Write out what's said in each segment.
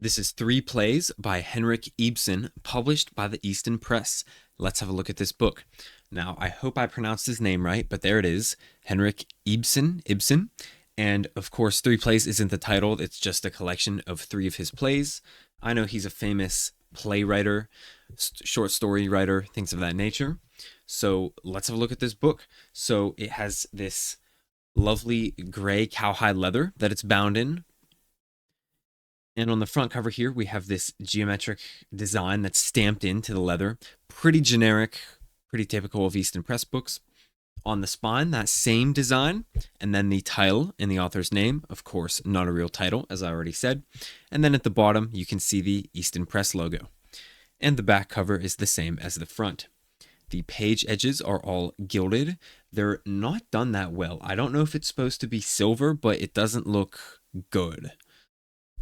This is three plays by Henrik Ibsen, published by the Easton Press. Let's have a look at this book. Now, I hope I pronounced his name right, but there it is, Henrik Ibsen. And of course, Three Plays isn't the title, it's just a collection of three of his plays. I know he's a famous playwright, short story writer, things of that nature. So let's have a look at this book. So it has this lovely gray cowhide leather that it's bound in. And on the front cover here, we have this geometric design that's stamped into the leather. Pretty generic, pretty typical of Easton Press books. On the spine, that same design, and then the title and the author's name. Of course, not a real title, as I already said. And then at the bottom, you can see the Easton Press logo. And the back cover is the same as the front. The page edges are all gilded. They're not done that well. I don't know if it's supposed to be silver, but it doesn't look good.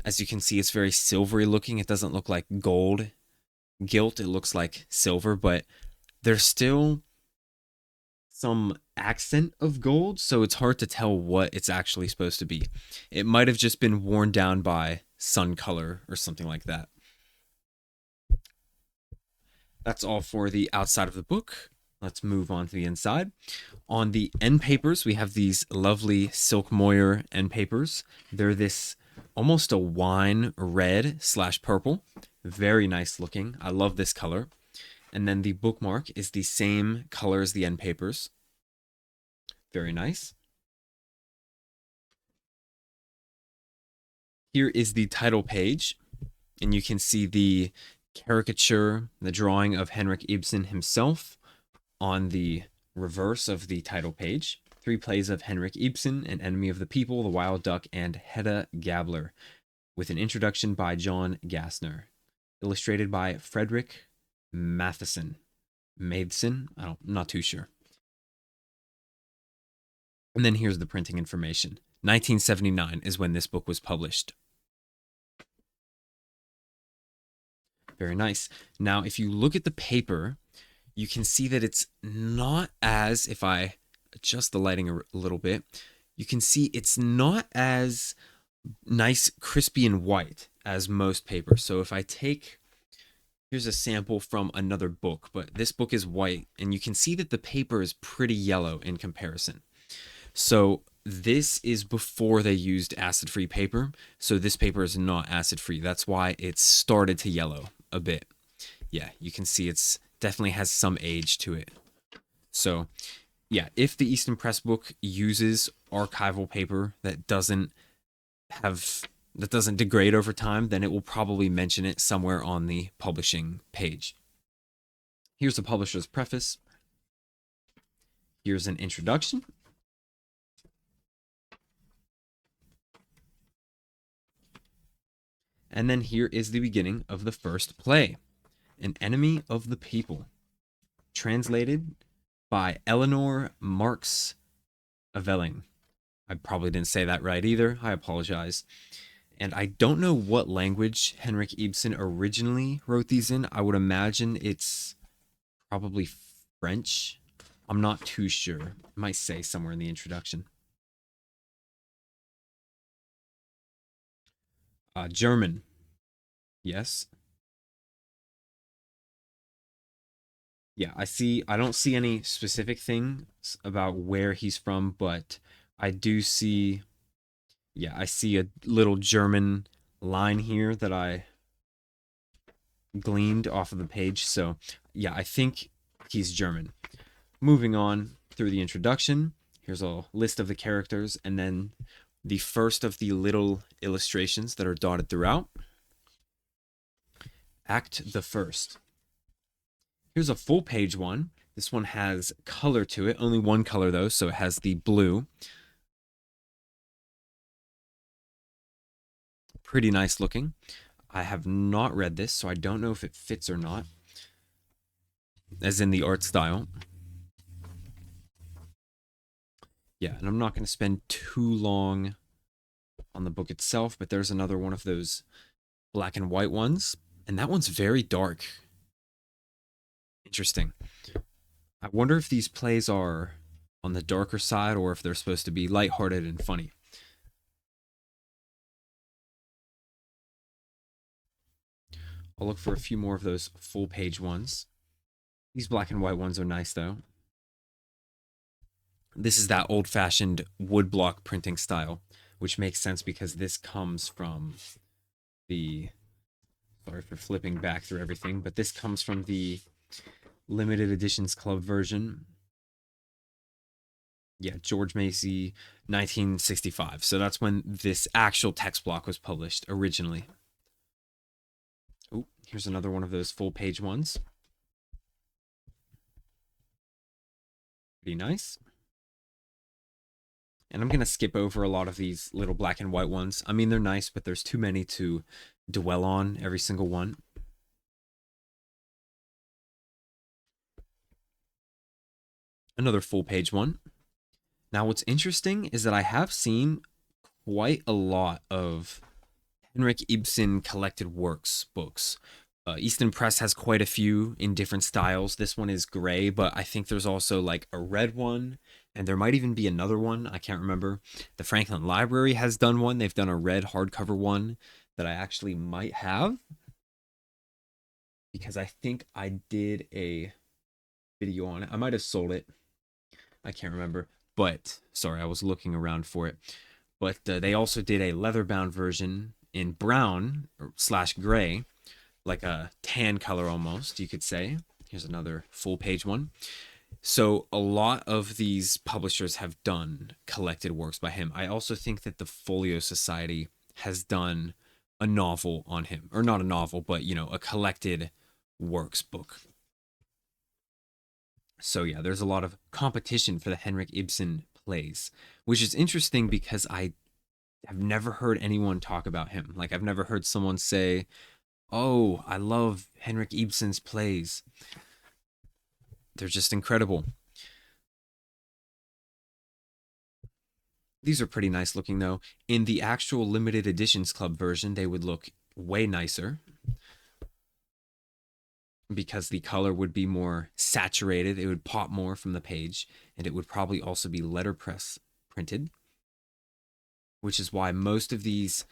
As you can see, it's very silvery looking. It doesn't look like gold gilt. It looks like silver, but there's still some accent of gold, so it's hard to tell what it's actually supposed to be. It might have just been worn down by sun color or something like that. That's all for the outside of the book. Let's move on to the inside. On the end papers, we have these lovely silk moire end papers. They're this almost a wine red / purple. Very nice looking. I love this color. And then the bookmark is the same color as the end papers. Very nice. Here is the title page, and you can see the caricature, the drawing of Henrik Ibsen himself on the reverse of the title page. Three plays of Henrik Ibsen, An Enemy of the People, The Wild Duck, and Hedda Gabler, with an introduction by John Gassner. Illustrated by Frederick Matheson. I'm not too sure. And then here's the printing information. 1979 is when this book was published. Very nice. Now, if you look at the paper, you can see that it's not as, if I adjust the lighting a little bit, you can see it's not as nice, crispy, and white as most paper. So if I take, here's a sample from another book, but this book is white, and you can see that the paper is pretty yellow in comparison. So this is before they used acid-free paper, so this paper is not acid-free. That's why it's started to yellow a bit. Yeah, you can see it's definitely has some age to it. So yeah, if the Easton Press book uses archival paper that doesn't degrade over time, then it will probably mention it somewhere on the publishing page. Here's the publisher's preface. Here's an introduction. And then here is the beginning of the first play, An Enemy of the People, translated by Eleanor Marks Aveling. I probably didn't say that right either. I apologize. And I don't know what language Henrik Ibsen originally wrote these in. I would imagine it's probably French. I'm not too sure. It might say somewhere in the introduction. German. Yes. Yeah, I don't see any specific things about where he's from, but I do see, yeah, I see a little German line here that I gleaned off of the page. So yeah, I think he's German. Moving on through the introduction, here's a list of the characters, and then the first of the little illustrations that are dotted throughout. Act the first. Here's a full page one. This one has color to it, only one color though, so it has the blue. Pretty nice looking. I have not read this, so I don't know if it fits or not, as in the art style. Yeah, and I'm not going to spend too long on the book itself, but there's another one of those black and white ones, and that one's very dark. Interesting. I wonder if these plays are on the darker side or if they're supposed to be lighthearted and funny. I'll look for a few more of those full page ones. These black and white ones are nice though. This is that old-fashioned woodblock printing style, which makes sense because this comes from the, sorry for flipping back through everything, but this comes from the limited editions club version. Yeah, George Macy, 1965. So that's when this actual text block was published originally. Oh, here's another one of those full page ones. Pretty nice. And I'm going to skip over a lot of these little black and white ones. I mean, they're nice, but there's too many to dwell on every single one. Another full page one. Now, what's interesting is that I have seen quite a lot of Henrik Ibsen collected works books. Easton Press has quite a few in different styles. This one is gray, but I think there's also like a red one, and there might even be another one. I can't remember. The Franklin Library has done one. They've done a red hardcover one that I actually might have, because I think I did a video on it. I might have sold it. I can't remember. But, sorry, I was looking around for it. But they also did a leather-bound version in brown / gray, like a tan color almost, you could say. Here's another full page one. So a lot of these publishers have done collected works by him. I also think that the Folio Society has done a novel on him, or not a novel, but a collected works book. So yeah, there's a lot of competition for the Henrik Ibsen plays, which is interesting because I have never heard anyone talk about him. Like, I've never heard someone say, "Oh, I love Henrik Ibsen's plays. They're just incredible." These are pretty nice looking though. In the actual limited editions club version, they would look way nicer because the color would be more saturated. It would pop more from the page, and it would probably also be letterpress printed, which is why most of these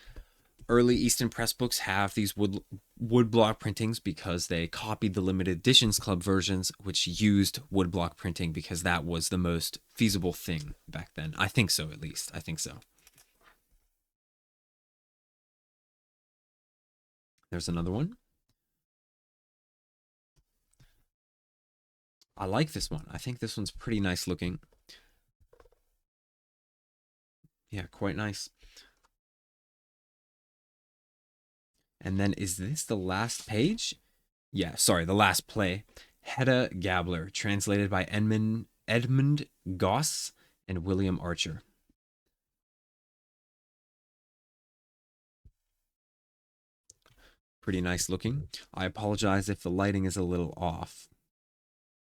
early Easton Press books have these woodblock printings, because they copied the limited editions club versions, which used woodblock printing because that was the most feasible thing back then. I think so, at least. I think so. There's another one. I like this one. I think this one's pretty nice looking. Yeah, quite nice. And then, is this the last page? Yeah, sorry, the last play. Hedda Gabler, translated by Edmund Goss and William Archer. Pretty nice looking. I apologize if the lighting is a little off.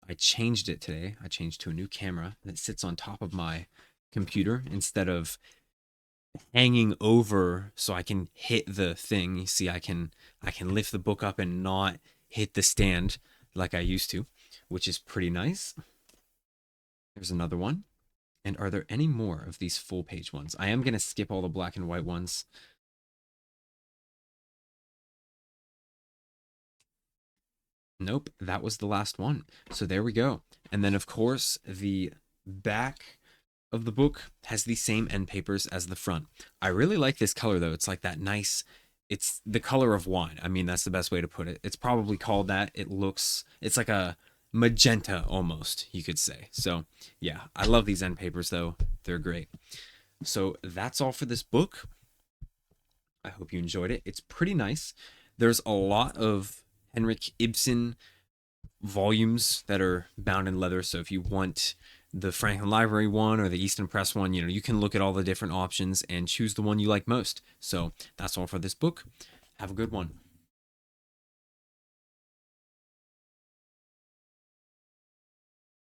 I changed it today. I changed to a new camera that sits on top of my computer instead of hanging over, so I can hit the thing. You see, I can lift the book up and not hit the stand like I used to, which is pretty nice. There's another one. And are there any more of these full page ones? I am going to skip all the black and white ones. Nope, that was the last one. So there we go. And then, of course, the back of the book has the same end papers as the front. I really like this color, though. It's like that nice, it's the color of wine. I mean, that's the best way to put it. It's probably called that. It's like a magenta almost, you could say. So yeah, I love these end papers, though. They're great. So that's all for this book. I hope you enjoyed it. It's pretty nice. There's a lot of Henrik Ibsen volumes that are bound in leather. So if you want the Franklin Library one or the Easton Press one, you can look at all the different options and choose the one you like most. So that's all for this book. Have a good one.